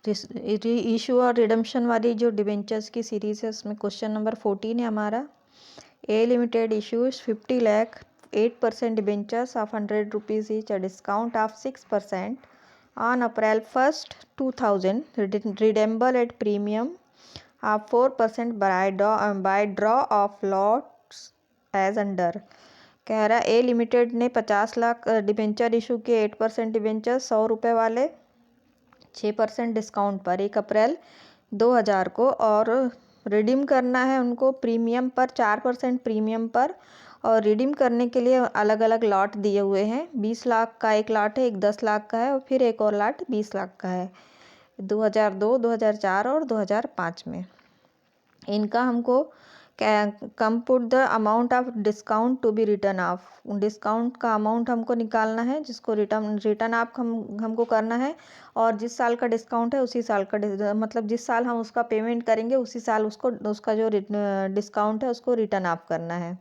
Issue और redemption वाली जो डिबेंचर्स की सीरीज़ है उसमें क्वेश्चन नंबर 14 है हमारा। A limited issues 50 lakh 8% debentures of 100 rupees each, a discount of 6% on April 1st 2000, redeemable at premium of 4% by draw of lots as under। कह रहा ए लिमिटेड ने 50 लाख डिबेंचर इशू किए, 8% debenture 100 रुपये वाले 6% डिस्काउंट पर 1 अप्रैल 2000 को, और रिडीम करना है उनको प्रीमियम पर 4% प्रीमियम पर। और रिडीम करने के लिए अलग अलग लॉट दिए हुए हैं। 20 लाख का एक लॉट है, एक 10 लाख का है, और फिर एक और लॉट 20 लाख का है 2002, 2004 और 2005 में। इनका हमको come put the amount of discount to be written off, discount का अमाउंट हमको निकालना है जिसको रिटर्न ऑफ हमको करना है। और जिस साल का डिस्काउंट है उसी साल का मतलब जिस साल हम उसका पेमेंट करेंगे उसी साल उसका जो डिस्काउंट है उसको रिटर्न ऑफ करना है।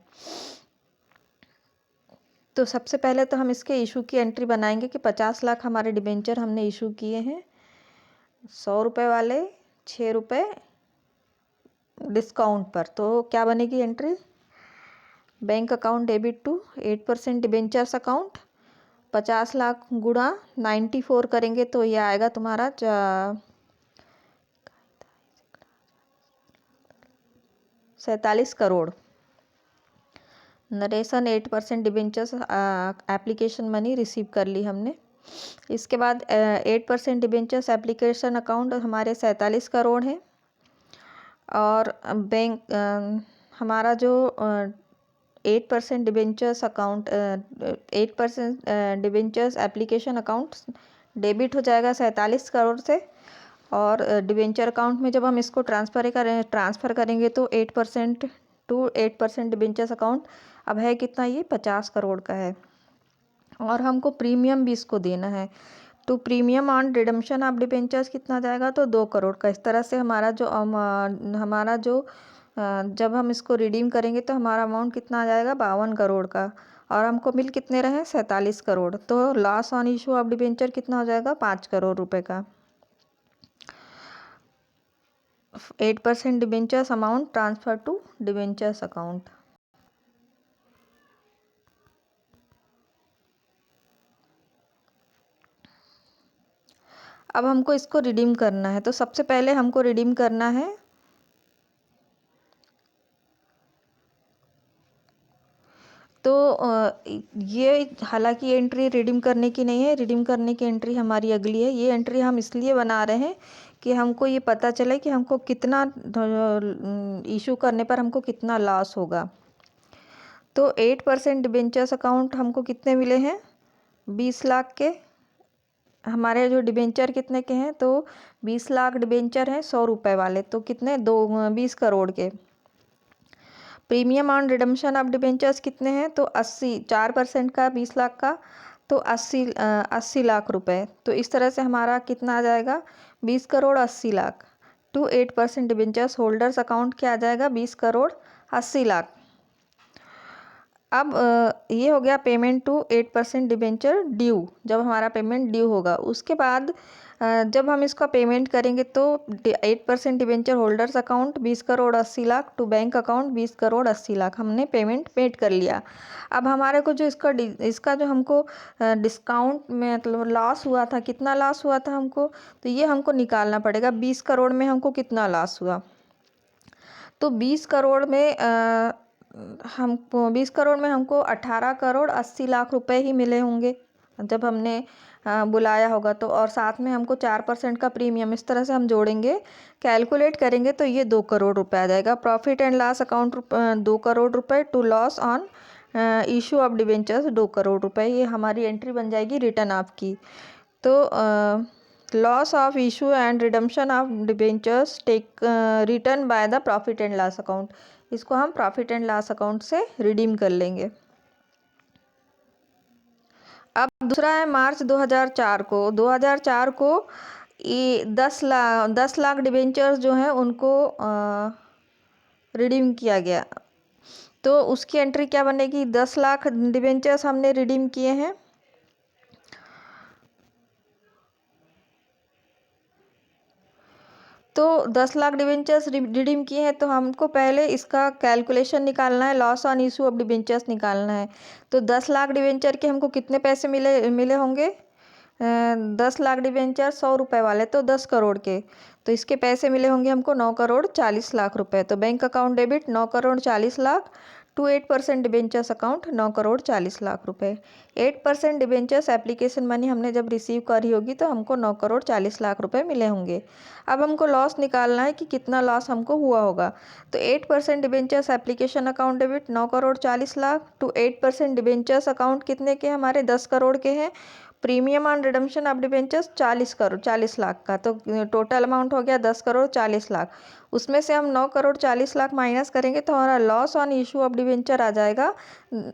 तो सबसे पहले तो हम इसके इशू की एंट्री बनाएंगे कि 50 लाख हमारे डिबेंचर हमने इशू किए हैं, 100 रुपये वाले 6 रुपये डिस्काउंट पर। तो क्या बनेगी entry? Bank account debit to 8% debentures account, 50 lakh गुणा 94 करेंगे तो ये आएगा तुम्हारा 47 crore. Narration 8% debentures application money receive कर ली हमने। इसके बाद 8% डिबेंचर्स एप्लीकेशन अकाउंट हमारे 47 करोड़ है। और बैंक हमारा जो 8% debentures account 8% debentures application account debit हो जाएगा 47 करोड़ से। और डिबेंचर अकाउंट में जब हम इसको ट्रांसफ़र करेंगे तो 8% टू 8% डिबेंचर्स अकाउंट अब है कितना, ये 50 करोड़ का है। और हमको प्रीमियम भी इसको देना है। तो premium on redemption of debentures कितना जाएगा, तो 2 करोड़ का। इस तरह से हमारा जो जब हम इसको रिडीम करेंगे तो हमारा अमाउंट कितना आ जाएगा, 52 करोड़ का। और हमको मिल कितने रहे, 47 करोड़। तो loss on issue of debenture कितना हो जाएगा, 5 करोड़ रुपए का। 8% debentures amount transfer to debentures account. अब हमको इसको रिडीम करना है। तो सबसे पहले हमको रिडीम करना है तो ये हालांकि ये एंट्री रिडीम करने की नहीं है, रिडीम करने की एंट्री हमारी अगली है। ये एंट्री हम इसलिए बना रहे हैं कि हमको ये पता चले कि हमको कितना इशू करने पर हमको कितना लॉस होगा। तो 8% डिबेंचर्स अकाउंट हमको कितने मिले हैं, 20 लाख के। हमारे जो डिबेंचर कितने के हैं, तो 20 लाख डिबेंचर हैं 100 रुपये वाले, तो कितने 20 करोड़ के। Premium on redemption of debentures कितने हैं, तो 80, 4% का 20 लाख का, तो 80 लाख रुपए। तो इस तरह से हमारा कितना आ जाएगा, 20 crore 80 lakh to 8% debentures holders account क्या आ जाएगा, 20 करोड़ 80 लाख। अब ये हो गया पेमेंट टू 8% डिबेंचर ड्यू, जब हमारा पेमेंट ड्यू होगा। उसके बाद जब हम इसका पेमेंट करेंगे तो 8% debenture holders account 20 crore 80 lakh to bank account 20 crore 80 lakh हमने पेमेंट पेड कर लिया। अब हमारे को जो इसका जो हमको डिस्काउंट में मतलब लॉस हुआ था, कितना लॉस हुआ था हमको, तो ये हमको निकालना पड़ेगा। 20 करोड़ में हमको कितना लॉस हुआ, तो 20 करोड़ में हमको 20 करोड़ में हमको 18 करोड़ 80 लाख रुपए ही मिले होंगे जब हमने बुलाया होगा तो। और साथ में हमको 4% का प्रीमियम, इस तरह से हम जोड़ेंगे, कैलकुलेट करेंगे तो ये 2 करोड़ रुपए आ जाएगा। Profit and loss account 2 crore रुपए to loss on issue of debentures 2 crore रुपए। ये हमारी एंट्री बन जाएगी रिटर्न ऑफ की। तो loss of issue and redemption of debentures take written by the profit and loss account, इसको हम प्रॉफिट एंड लॉस अकाउंट से रिडीम कर लेंगे। अब दूसरा है मार्च 2004 को। 2004 को ये 10 लाख डिबेंचर्स जो हैं उनको रिडीम किया गया। तो उसकी एंट्री क्या बनेगी, 10 लाख डिबेंचर्स हमने रिडीम किए हैं, तो 10 लाख डिबेंचर्स रिडीम किए हैं, तो हमको पहले इसका कैलकुलेशन निकालना है, loss on issue of debentures निकालना है। तो 10 लाख डिबेंचर के हमको कितने पैसे मिले होंगे? 10 लाख डिबेंचर 100 रुपये वाले, तो 10 करोड़ के, तो इसके पैसे मिले होंगे हमको 9 करोड़ 40 लाख रुपए। तो bank account debit 9 crore 40 lakh to 8% debentures account 9 crore 40 lakh रुपए। 8% डिबेंचर्स एप्लीकेशन मनी हमने जब रिसीव करी होगी तो हमको 9 करोड़ 40 लाख रुपए मिले होंगे। अब हमको लॉस निकालना है कि कितना लॉस हमको हुआ होगा। तो 8% debentures application account debit 9 crore 40 lakh to 8% debentures account कितने के हमारे 10 करोड़ के हैं। Premium on redemption of debentures 40 lakh का, तो टोटल अमाउंट हो गया 10 करोड़ 40 लाख। उसमें से हम 9 करोड़ 40 लाख माइनस करेंगे तो हमारा loss on issue of debenture आ जाएगा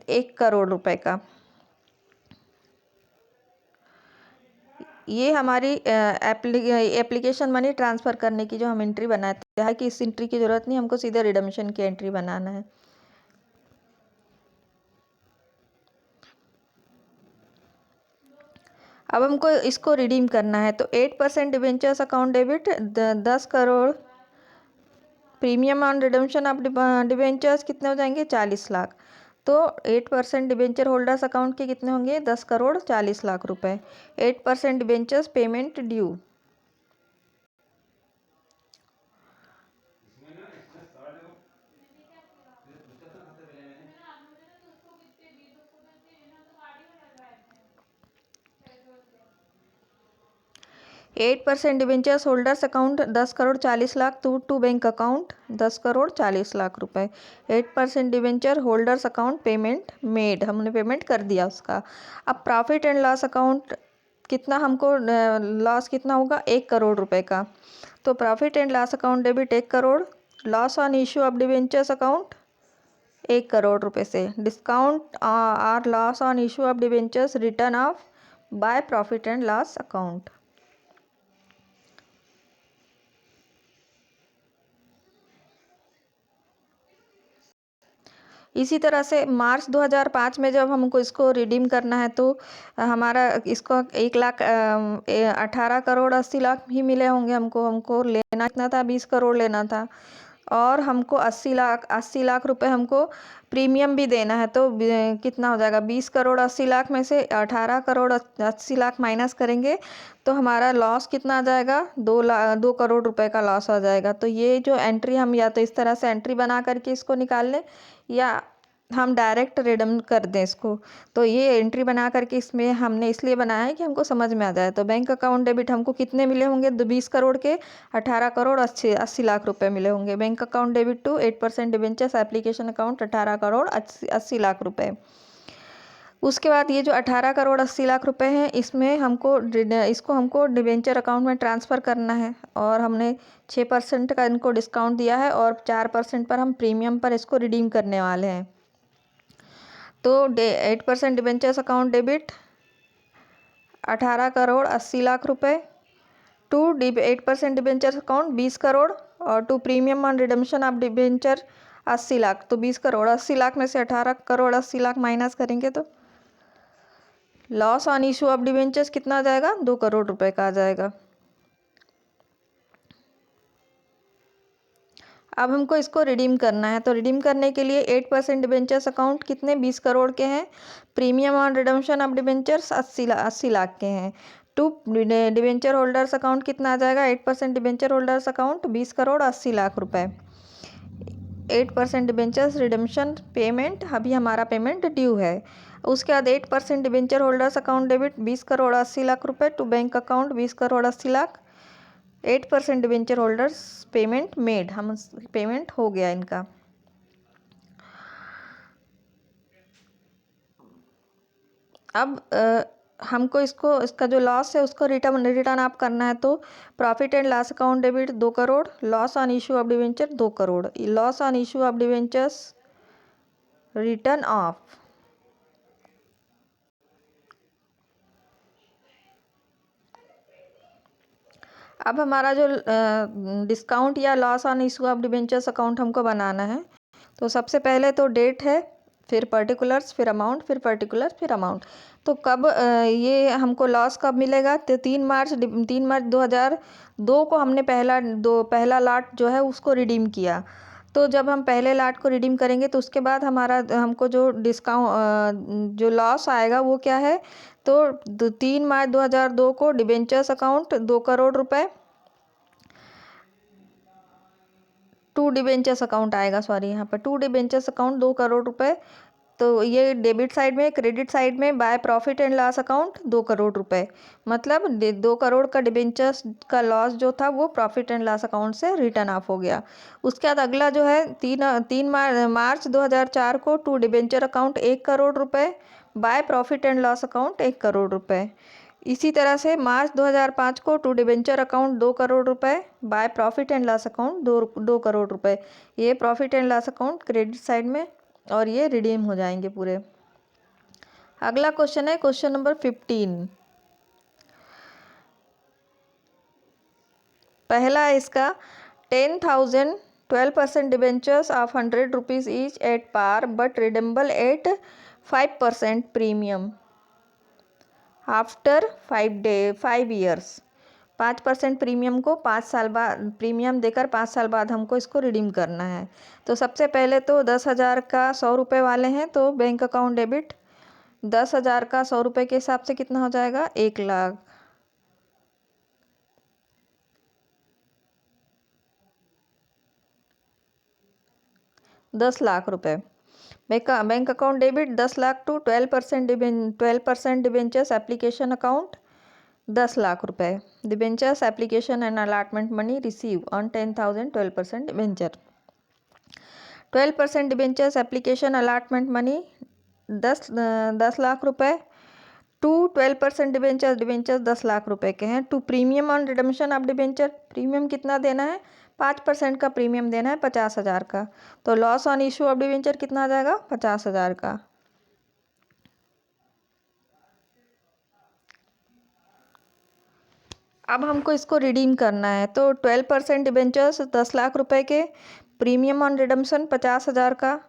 1 करोड़ रुपए का। ये हमारी एप्लीकेशन मनी ट्रांसफ़र करने की जो हम एंट्री बनाते हैं कि इस एंट्री की ज़रूरत नहीं, हमको सीधे रिडम्पशन की एंट्री बनाना है। अब हमको इसको रिडीम करना है, तो 8% debentures account debit 10 crore, premium on redemption of debentures कितने हो जाएंगे 40 लाख। तो 8% डिबेंचर होल्डर्स अकाउंट के कितने होंगे 10 करोड़ 40 लाख रुपए। 8% debentures payment due. Eight percent debentures holders account 10 crore 40 lakh to bank account 10 crore 40 lakh रुपए। 8% debenture holders account payment made, हमने पेमेंट कर दिया उसका। अब प्रॉफिट एंड लॉस अकाउंट कितना हमको लॉस कितना होगा 1 करोड़ रुपए का। तो profit and loss account debit 1 crore, loss on issue of debentures account 1 crore रुपए से discount or loss on issue of debentures written off by profit and loss account. इसी तरह से मार्च 2005 में जब हमको इसको रिडीम करना है तो हमारा इसको 1,18 करोड़ 80 लाख ही मिले होंगे। हमको लेना कितना था 20 करोड़ लेना था, और हमको 80 लाख रुपए हमको प्रीमियम भी देना है। तो कितना हो जाएगा 20 करोड़ 80 लाख में से 18 करोड़ 80 लाख माइनस करेंगे तो हमारा लॉस कितना आ जाएगा 2 करोड़ रुपए का लॉस आ जाएगा। तो ये जो एंट्री हम या तो इस तरह से एंट्री बना करके इसको निकाल लें या हम डायरेक्ट रिडम कर दें इसको। तो ये एंट्री बना करके इसमें हमने इसलिए बनाया है कि हमको समझ में आ जाए। तो बैंक अकाउंट डेबिट हमको कितने मिले होंगे 20 करोड़ के 18 करोड़ 80 लाख रुपए मिले होंगे। Bank account debit to 8% debentures application account 18 crore 80 lakh रुपए। उसके बाद ये जो 18 करोड़ 80 लाख रुपए हैं इसमें इसको हमको डिबेंचर अकाउंट में ट्रांसफ़र करना है, और हमने 6% का इनको डिस्काउंट दिया है और 4% पर हम प्रीमियम पर इसको रिडीम करने वाले हैं। तो 8% debentures account debit 18 crore 80 lakh रुपए टू 8% डिबेंचर्स अकाउंट 20 करोड़, और to premium on redemption of debenture 80 lakh. तो 20 करोड़ 80 लाख में से 18 करोड़ 80 लाख माइनस करेंगे तो loss on issue of debentures कितना आ जाएगा 2 करोड़ रुपए का आ जाएगा। अब हमको इसको रिडीम करना है, तो रिडीम करने के लिए 8% डिबेंचर्स अकाउंट कितने 20 करोड़ के हैं, premium on redemption of debentures 80 lakh के हैं। टू डिबेंचर होल्डर्स अकाउंट कितना आ जाएगा 8% debenture holders account 20 crore 80 lakh रुपए। 8% डिबेंचर्स रिडम्पशन पेमेंट, अभी हमारा पेमेंट ड्यू है। उसके बाद 8% debenture holders account debit 20 crore 80 lakh रुपए to bank account 20 crore 80 lakh. 8% debenture holders payment made, हम पेमेंट हो गया इनका। अब हमको इसका जो लॉस है उसको रिटर्न आप करना है। तो profit and loss account debit 2 crore, loss on issue of debenture 2 crore, loss on issue of debentures written of. अब हमारा जो डिस्काउंट या loss on issue of debentures account हमको बनाना है, तो सबसे पहले तो डेट है फिर पर्टिकुलर्स, फिर अमाउंट, फिर पर्टिकुलर, फिर अमाउंट। तो कब ये हमको लॉस कब मिलेगा? तो 3 मार्च 2002 को हमने पहला लाट जो है उसको रिडीम किया। तो जब हम पहले लाट को रिडीम करेंगे तो उसके बाद हमको जो डिस्काउंट जो लॉस आएगा वो क्या है? तो 3 मार्च 2002 को डिबेंचर्स अकाउंट 2 करोड़ रुपए, टू डिबेंचर्स अकाउंट आएगा, सॉरी यहाँ पर टू डिबेंचर्स अकाउंट 2 करोड़ रुपए। तो ये डेबिट साइड में, क्रेडिट साइड में bye profit and loss account 2 crore रुपए, मतलब 2 करोड़ का डिबेंचर्स का लॉस जो था वो प्रॉफिट एंड लॉस अकाउंट से रिटर्न ऑफ हो गया। उसके बाद अगला जो है 3 मार्च 2004 को टू डिबेंचर अकाउंट 1 करोड़ रुपए, bye profit and loss account 1 crore रुपए। इसी तरह से मार्च 2005 को टू डिबेंचर अकाउंट 2 करोड़ रुपए, bye profit and loss account 2 crore रुपए। ये profit and loss account credit side में और ये रिडीम हो जाएंगे पूरे। अगला क्वेश्चन है क्वेश्चन नंबर 15। पहला है इसका 10,000 12% debentures of 100 rupees each at par but redeemable at 5% premium after 5 years. 5% premium को 5 साल बाद, प्रीमियम देकर 5 साल बाद हमको इसको रिडीम करना है। तो सबसे पहले तो 10,000 का 100 रुपये वाले हैं तो बैंक अकाउंट डेबिट 10,000 का 100 रुपये के हिसाब से कितना हो जाएगा? 1 लाख। दस लाख रुपए bank account debit 10 lakh to 12% debentures application account 10 lakh रुपए। Debentures application and allotment money receive on 10,000 12% debenture. 12% debentures application allotment money 10 lakh रुपए टू 12% डिबेंचर्स 10 लाख रुपए के हैं। To premium on redemption of debenture, premium कितना देना है? 5% का प्रीमियम देना है 50,000 का। तो loss on issue of debenture कितना आ जाएगा? 50,000 का। अब हमको इसको रिडीम करना है तो 12% डिबेंचर्स 10 लाख रुपए के, प्रीमियम ऑन रिडम्पशन 50,000 का।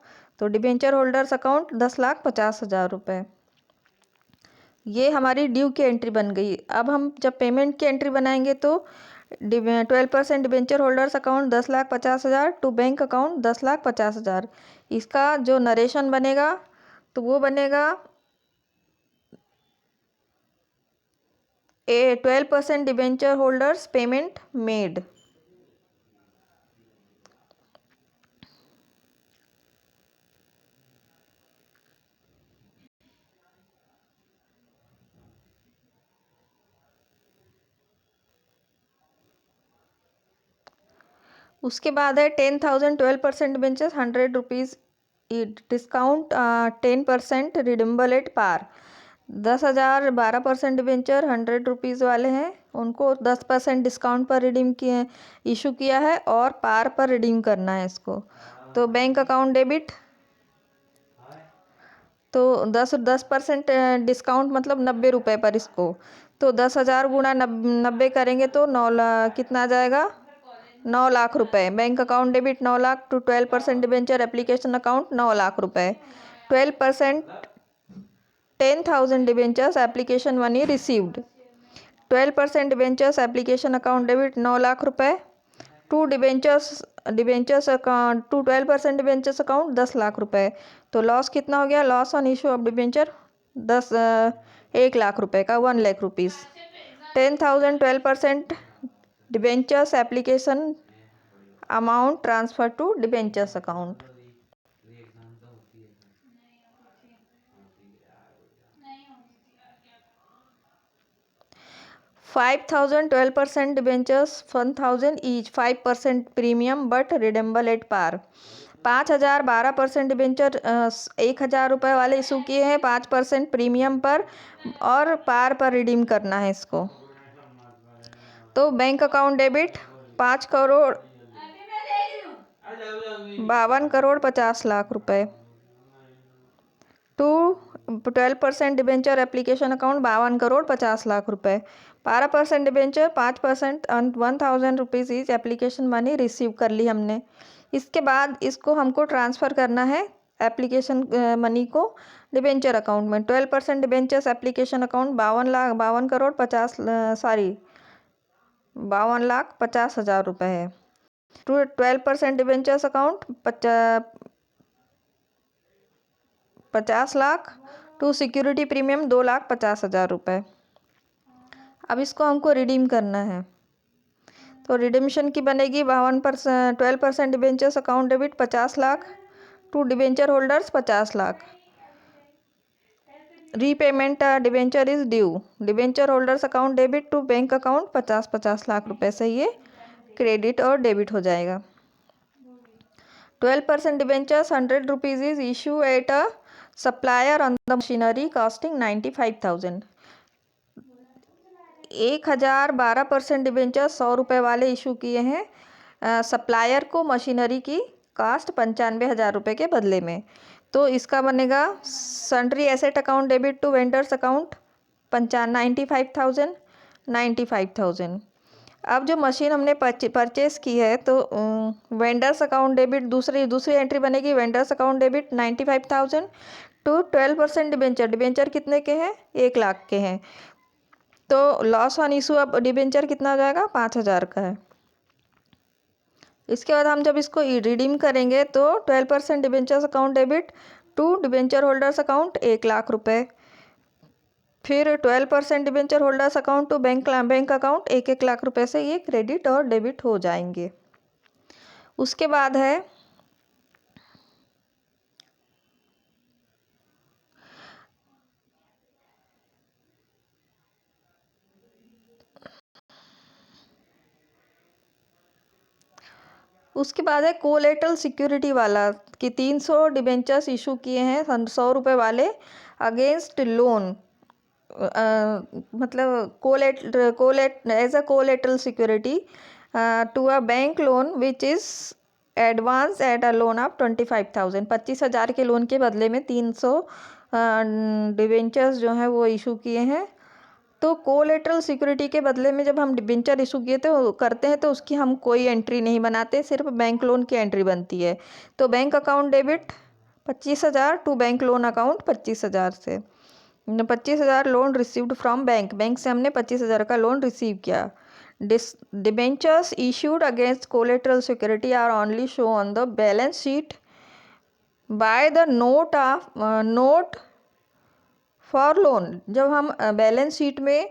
तो डिबेंचर होल्डर्स अकाउंट 10,50,000 रुपये। ये हमारी ड्यू की एंट्री बन गई। अब हम जब पेमेंट की एंट्री बनाएंगे तो 12% debenture holders account 10,50,000 to bank account 10,50,000। इसका जो नरेशन बनेगा तो वो बनेगा 12% डिबेंचर होल्डर्स पेमेंट मेड। उसके बाद है 10,000 12% debentures 100 rupees discount 10% redeemable at par. 10,000 12% debenture 100 rupees वाले हैं, उनको 10% डिस्काउंट पर रिडीम किए, इशू किया है और पार पर रिडीम करना है इसको। तो बैंक अकाउंट डेबिट, तो 10% डिस्काउंट मतलब 90 रुपये पर इसको। तो 10,000 गुणा 90 करेंगे तो 9 लाख कितना आ जाएगा? 9 लाख रुपए। Bank account debit 9 lakh to 12% debenture application account 9 lakh रुपए। 12% 10,000 debentures application money received. 12% debentures application account debit 9 lakh रुपए to debentures account to 12% debentures account 10 lakh रुपए। तो लॉस कितना हो गया? Loss on issue of debenture 1 lakh रुपए का, 1 lakh rupees. 10,000 12% debentures application amount transfer to debentures account. $5,000 12% debentures 1,000 each 5% premium but redeemable at par. 5,000 12% debenture 1,000 रुपये वाले इशू किए हैं 5% प्रीमियम पर और पार पर रिडीम करना है इसको। तो bank account debit 5 crore 52 crore 50 lakh रुपए to 12% debenture application account 52 crore 50 lakh रुपए। 12% debenture 5% 1,000 rupees each application money receive कर ली हमने। इसके बाद इसको हमको ट्रांसफ़र करना है एप्लीकेशन मनी को डिबेंचर अकाउंट में। 12% डिबेंचर्स एप्लीकेशन अकाउंट 52,50,000 रुपये है। 12% debentures account 50 lakh to security premium 2,50,000 रुपये। अब इसको हमको रिडीम करना है, तो रिडीम्शन की बनेगी 12% debentures account debit 50 lakh to debenture holders 50 lakh. Repayment debenture is due. Debenture holders account debit to bank account 50 lakh रुपए से ये क्रेडिट और डेबिट हो जाएगा। 12% debentures 100 rupees is issue at a supplier on the machinery costing 95,000। 1,012% debenture 100 रुपये वाले issue किए हैं सप्लायर को मशीनरी की कास्ट 95,000 रुपये के बदले में। तो इसका बनेगा sundry asset account debit to vendors account 95,000। अब जो मशीन हमने परचेस की है तो वेंडर्स अकाउंट डेबिट दूसरी एंट्री बनेगी vendors account debit 95,000 to 12% debenture कितने के हैं 1 लाख के हैं। तो लॉस ऑन इशू अब डिबेंचर कितना हो जाएगा 5,000 का है। इसके बाद हम जब इसको रिडीम करेंगे तो 12% debentures account debit to debenture holders account 1 lakh रुपए। फिर 12% debenture holders account to bank account 1 lakh रुपए से ये क्रेडिट और डेबिट हो जाएंगे। उसके बाद है कोलेटरल सिक्योरिटी वाला कि 300 डिबेंचर्स इशू किए हैं 100 रुपये वाले अगेंस्ट लोन, मतलब as a collateral security to a bank loan which is advance at a loan of 25,000। 25,000 के लोन के बदले में 300 डिबेंचर्स जो हैं वो इशू किए हैं। तो कोलेटरल सिक्योरिटी के बदले में जब हम डिबेंचर इशू करते हैं तो उसकी हम कोई एंट्री नहीं बनाते, सिर्फ बैंक लोन की एंट्री बनती है। तो bank account debit 25,000 to bank loan account 25,000 से 25,000 लोन रिसीव्ड फ्रॉम बैंक से हमने 25,000 का लोन रिसीव किया। Debentures issued against collateral security are only show on the balance sheet by the note for loan. जब हम बैलेंस शीट में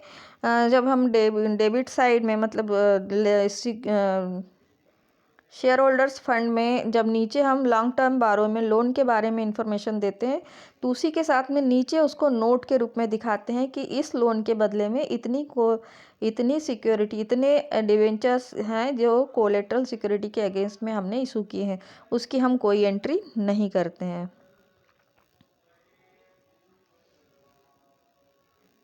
जब हम डेबिट साइड में मतलब शेयर होल्डर्स फंड में जब नीचे हम लॉन्ग टर्म बारो में लोन के बारे में इंफॉर्मेशन देते हैं तो उसी के साथ में नीचे उसको नोट के रूप में दिखाते हैं कि इस लोन के बदले में इतनी सिक्योरिटी इतने डिवेंचर्स हैं जो कोलेटरल सिक्योरिटी के अगेंस्ट में हमने इशू किए हैं, उसकी हम कोई एंट्री नहीं करते हैं।